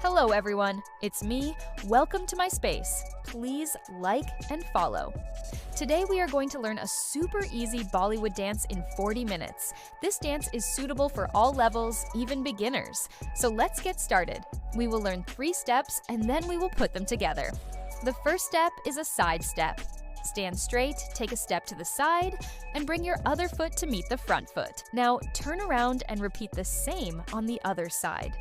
Hello everyone, it's me. Welcome to my space. Please like and follow. Today we are going to learn a super easy Bollywood dance in 40 minutes. This dance is suitable for all levels, even beginners. So let's get started. We will learn 3 steps and then we will put them together. The first step is a side step. Stand straight, take a step to the side, and bring your other foot to meet the front foot. Now turn around and repeat the same on the other side.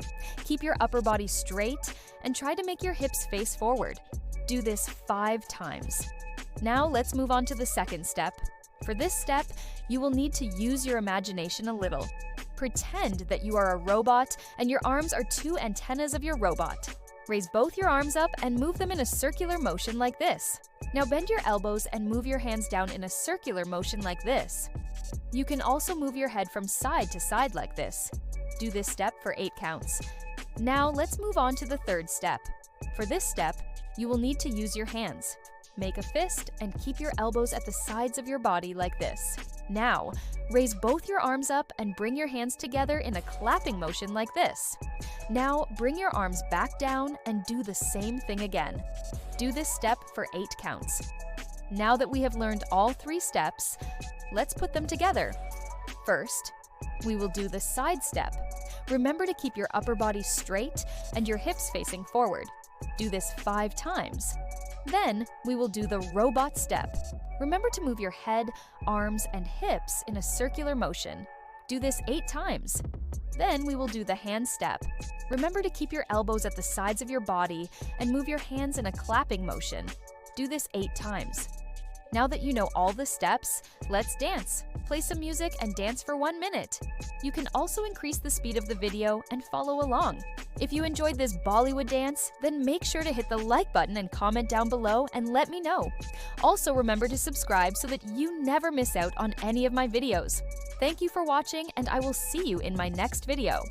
Keep your upper body straight and try to make your hips face forward. Do this 5 times. Now let's move on to the second step. For this step, you will need to use your imagination a little. Pretend that you are a robot and your arms are 2 antennas of your robot. Raise both your arms up and move them in a circular motion like this. Now bend your elbows and move your hands down in a circular motion like this. You can also move your head from side to side like this. Do this step for 8 counts. Now let's move on to the third step. For this step, you will need to use your hands. Make a fist and keep your elbows at the sides of your body like this. Now, raise both your arms up and bring your hands together in a clapping motion like this. Now, bring your arms back down and do the same thing again. Do this step for 8 counts. Now that we have learned all 3 steps, let's put them together. First, we will do the side step. Remember to keep your upper body straight and your hips facing forward. Do this 5 times. Then, we will do the robot step. Remember to move your head, arms, and hips in a circular motion. Do this 8 times. Then we will do the hand step. Remember to keep your elbows at the sides of your body and move your hands in a clapping motion. Do this 8 times. Now that you know all the steps, let's dance. Play some music and dance for 1 minute. You can also increase the speed of the video and follow along. If you enjoyed this Bollywood dance, then make sure to hit the like button and comment down below and let me know. Also remember to subscribe so that you never miss out on any of my videos. Thank you for watching and I will see you in my next video.